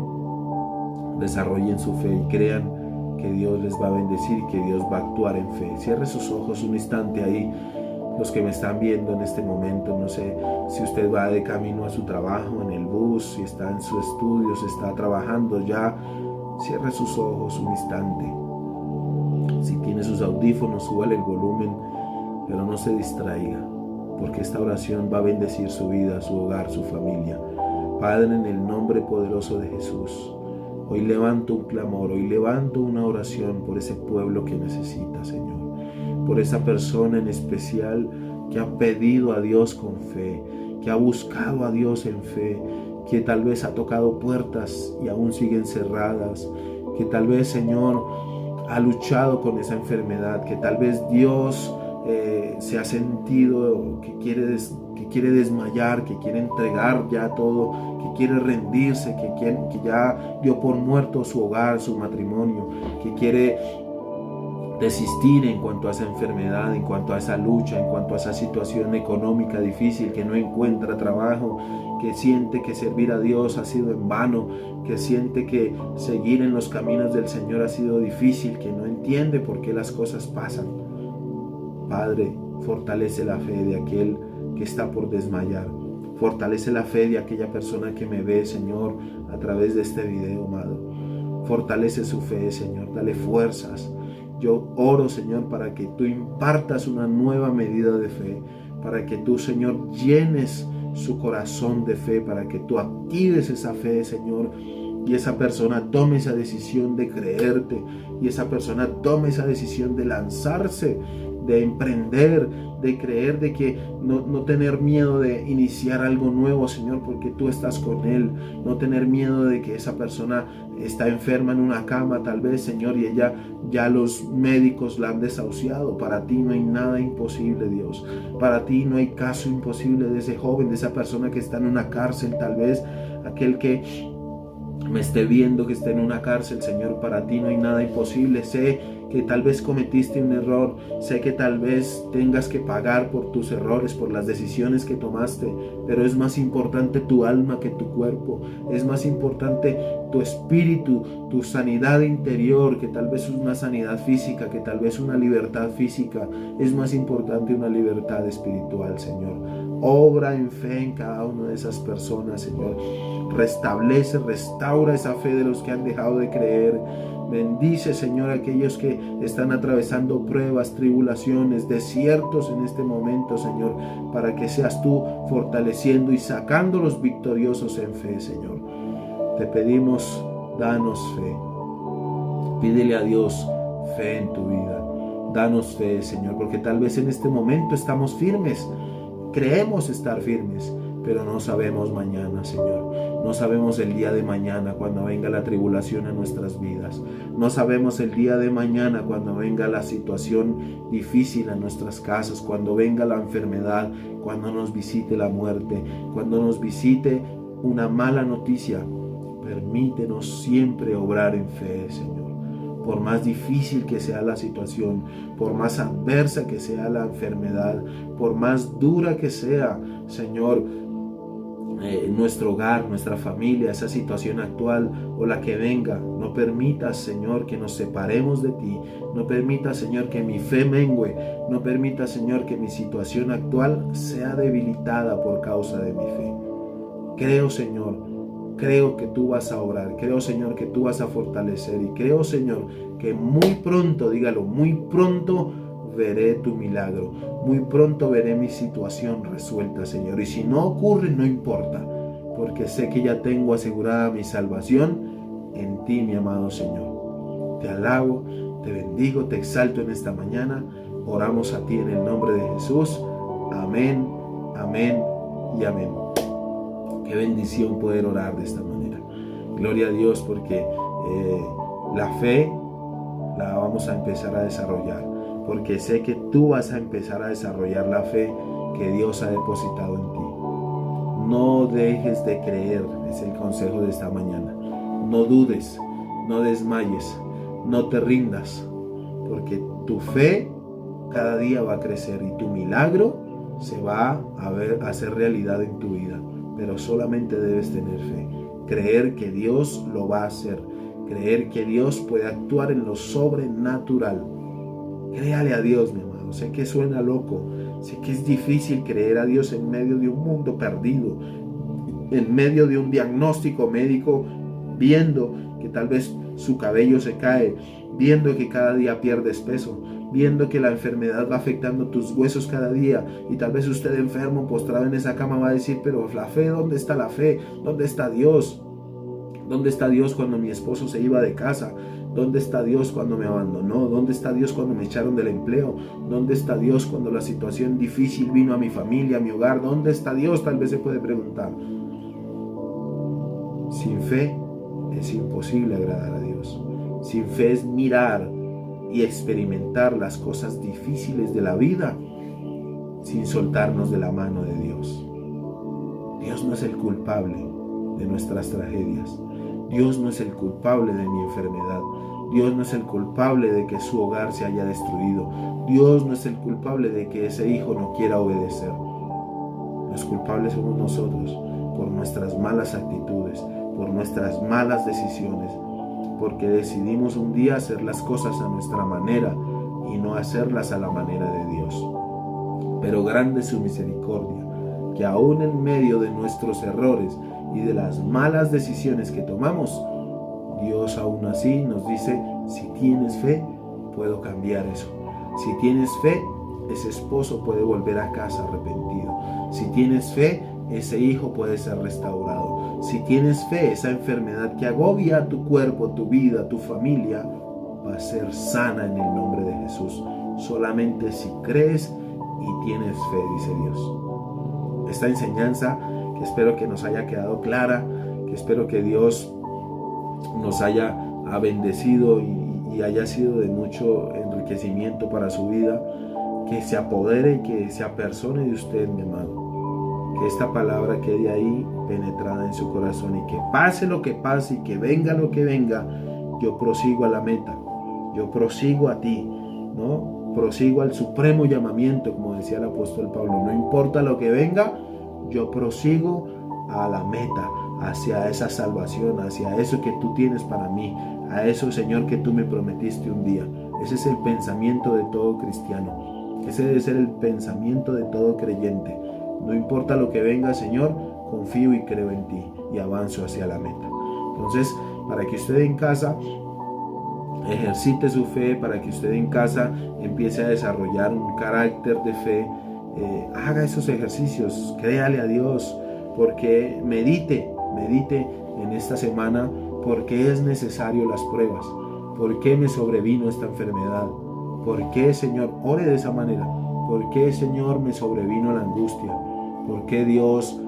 S1: desarrollen su fe y crean que Dios les va a bendecir y que Dios va a actuar en fe. Cierre sus ojos un instante ahí. Los que me están viendo en este momento, no sé si usted va de camino a su trabajo, en el bus, si está en su estudio, si está trabajando ya, cierre sus ojos un instante. Si tiene sus audífonos, súbale el volumen, pero no se distraiga, porque esta oración va a bendecir su vida, su hogar, su familia. Padre, en el nombre poderoso de Jesús, hoy levanto un clamor, hoy levanto una oración por ese pueblo que necesita, Señor. por esa persona en especial que ha pedido a Dios con fe, que ha buscado a Dios en fe, que tal vez ha tocado puertas y aún siguen cerradas, que tal vez, Señor, ha luchado con esa enfermedad, que tal vez Dios se ha sentido que quiere desmayar, que quiere entregar ya todo, que quiere rendirse, que ya dio por muerto su hogar, su matrimonio, que quiere desistir en cuanto a esa enfermedad, en cuanto a esa lucha, en cuanto a esa situación económica difícil, que no encuentra trabajo, que siente que servir a Dios ha sido en vano, que siente que seguir en los caminos del Señor ha sido difícil, que no entiende por qué las cosas pasan. Padre, fortalece la fe de aquel que está por desmayar. Fortalece la fe de aquella persona que me ve, Señor, a través de este video, amado. Fortalece su fe, Señor. Dale fuerzas. Yo oro, Señor, para que tú impartas una nueva medida de fe, para que tú, Señor, llenes su corazón de fe, para que tú actives esa fe, Señor, y esa persona tome esa decisión de creerte, y esa persona tome esa decisión de lanzarse, de emprender, de creer, de que no tener miedo de iniciar algo nuevo, Señor, porque tú estás con él. No tener miedo de que esa persona está enferma en una cama, tal vez, Señor, y ella ya los médicos la han desahuciado. Para ti no hay nada imposible, Dios. Para ti no hay caso imposible de ese joven, de esa persona que está en una cárcel, tal vez, aquel que me esté viendo que esté en una cárcel, Señor. Para ti no hay nada imposible. Sé que tal vez cometiste un error, sé que tal vez tengas que pagar por tus errores, por las decisiones que tomaste, pero es más importante tu alma que tu cuerpo, es más importante tu espíritu, tu sanidad interior, que tal vez una sanidad física, que tal vez una libertad física, es más importante una libertad espiritual, Señor. Obra en fe en cada una de esas personas, Señor. Restablece, restaura esa fe de los que han dejado de creer. Bendice, Señor, a aquellos que están atravesando pruebas, tribulaciones, desiertos en este momento, Señor, para que seas tú fortaleciendo y sacándolos victoriosos en fe, Señor. Te pedimos, danos fe. Pídele a Dios fe en tu vida. Danos fe, Señor, porque tal vez en este momento estamos firmes. Creemos estar firmes, pero no sabemos mañana, Señor. No sabemos el día de mañana cuando venga la tribulación a nuestras vidas. No sabemos el día de mañana cuando venga la situación difícil a nuestras casas, cuando venga la enfermedad, cuando nos visite la muerte, cuando nos visite una mala noticia. Permítenos siempre obrar en fe, Señor. Por más difícil que sea la situación, por más adversa que sea la enfermedad, por más dura que sea, Señor, nuestro hogar, nuestra familia, esa situación actual o la que venga, no permitas, Señor, que nos separemos de ti. No permitas, Señor, que mi fe mengue. No permitas, Señor, que mi situación actual sea debilitada por causa de mi fe. Creo, Señor, creo que tú vas a obrar. Creo, Señor, que tú vas a fortalecer. Y creo, Señor, que muy pronto, dígalo, muy pronto veré tu milagro. Muy pronto veré mi situación resuelta, Señor. Y si no ocurre, no importa, porque sé que ya tengo asegurada mi salvación en ti, mi amado Señor. Te alabo, te bendigo, te exalto en esta mañana. Oramos a ti en el nombre de Jesús. Amén, amén y amén. Qué bendición poder orar de esta manera. Gloria a Dios, porque la fe la vamos a empezar a desarrollar, porque sé que tú vas a empezar a desarrollar la fe que Dios ha depositado en ti. No dejes de creer, es el consejo de esta mañana. No dudes, no desmayes, no te rindas, porque tu fe cada día va a crecer y tu milagro se va a hacer realidad en tu vida. Pero solamente debes tener fe, creer que Dios lo va a hacer, creer que Dios puede actuar en lo sobrenatural. Créale a Dios, mi amado. Sé que suena loco, sé que es difícil creer a Dios en medio de un mundo perdido, en medio de un diagnóstico médico, viendo que tal vez su cabello se cae, viendo que cada día pierdes peso, viendo que la enfermedad va afectando tus huesos cada día, y tal vez usted enfermo, postrado en esa cama, va a decir, pero la fe, ¿dónde está la fe? ¿Dónde está Dios? ¿Dónde está Dios cuando mi esposo se iba de casa? ¿Dónde está Dios cuando me abandonó? ¿Dónde está Dios cuando me echaron del empleo? ¿Dónde está Dios cuando la situación difícil vino a mi familia, a mi hogar? ¿Dónde está Dios? Tal vez se puede preguntar. Sin fe es imposible agradar a Dios. Sin fe es mirar y experimentar las cosas difíciles de la vida sin soltarnos de la mano de Dios. Dios no es el culpable de nuestras tragedias. Dios no es el culpable de mi enfermedad. Dios no es el culpable de que su hogar se haya destruido. Dios no es el culpable de que ese hijo no quiera obedecer. Los culpables somos nosotros por nuestras malas actitudes, por nuestras malas decisiones, porque decidimos un día hacer las cosas a nuestra manera y no hacerlas a la manera de Dios. Pero grande es su misericordia, que aún en medio de nuestros errores y de las malas decisiones que tomamos, Dios aún así nos dice: si tienes fe, puedo cambiar eso. Si tienes fe, ese esposo puede volver a casa arrepentido. Si tienes fe, ese hijo puede ser restaurado. Si tienes fe, esa enfermedad que agobia tu cuerpo, tu vida, tu familia, va a ser sana en el nombre de Jesús. Solamente si crees y tienes fe, dice Dios. Esta enseñanza, que espero que nos haya quedado clara, que espero que Dios nos haya bendecido y haya sido de mucho enriquecimiento para su vida, que se apodere y que se apersone de usted, mi amado. Que esta palabra quede ahí penetrada en su corazón y que pase lo que pase y que venga lo que venga, yo prosigo a la meta, yo prosigo a ti, ¿no? Prosigo al supremo llamamiento, como decía el apóstol Pablo. No importa lo que venga, yo prosigo a la meta, hacia esa salvación, hacia eso que tú tienes para mí, a eso, Señor, que tú me prometiste un día. Ese es el pensamiento de todo cristiano. Ese debe ser el pensamiento de todo creyente. No importa lo que venga, Señor, confío y creo en ti y avanzo hacia la meta. Entonces, para que usted en casa ejercite su fe, para que usted en casa empiece a desarrollar un carácter de fe, haga esos ejercicios, créale a Dios, porque medite en esta semana por qué es necesario las pruebas, por qué me sobrevino esta enfermedad, por qué, Señor, ore de esa manera, por qué, Señor, me sobrevino la angustia, por qué Dios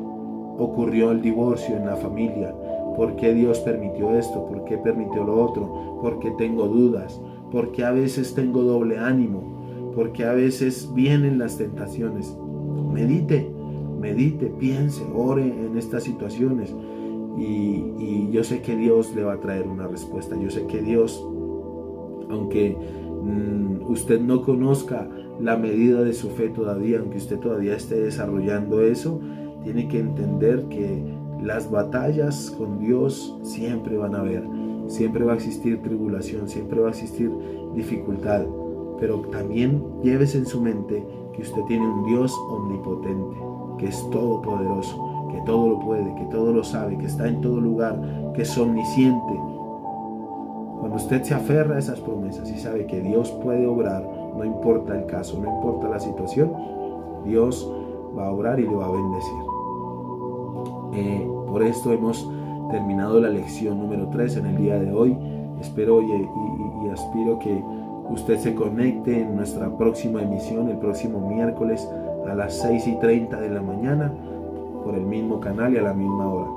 S1: ocurrió el divorcio en la familia, por qué Dios permitió esto, por qué permitió lo otro, por qué tengo dudas, por qué a veces tengo doble ánimo, por qué a veces vienen las tentaciones. Medite, piense, ore en estas situaciones y yo sé que Dios le va a traer una respuesta. Yo sé que Dios, aunque usted no conozca la medida de su fe todavía, aunque usted todavía esté desarrollando eso, tiene que entender que las batallas con Dios siempre van a haber, siempre va a existir tribulación, siempre va a existir dificultad, pero también llévese en su mente que usted tiene un Dios omnipotente, que es todopoderoso, que todo lo puede, que todo lo sabe, que está en todo lugar, que es omnisciente. Cuando usted se aferra a esas promesas y sabe que Dios puede obrar, no importa el caso, no importa la situación, Dios va a obrar y le va a bendecir. Por esto hemos terminado la lección número 3 en el día de hoy. Espero y aspiro que usted se conecte en nuestra próxima emisión, el próximo miércoles a las 6:30 de la mañana, por el mismo canal y a la misma hora.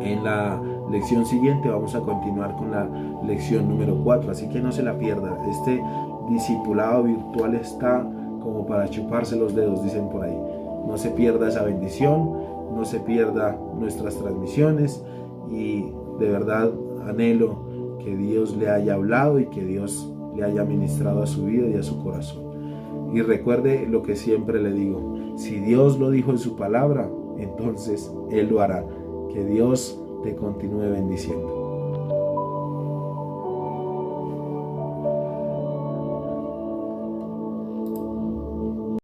S1: En la lección siguiente vamos a continuar con la lección número 4, así que no se la pierda. Este discipulado virtual está como para chuparse los dedos, dicen por ahí. No se pierda esa bendición, no se pierda nuestras transmisiones y de verdad anhelo que Dios le haya hablado y que Dios le haya ministrado a su vida y a su corazón. Y recuerde lo que siempre le digo: si Dios lo dijo en su palabra, entonces Él lo hará. Que Dios te continúe bendiciendo.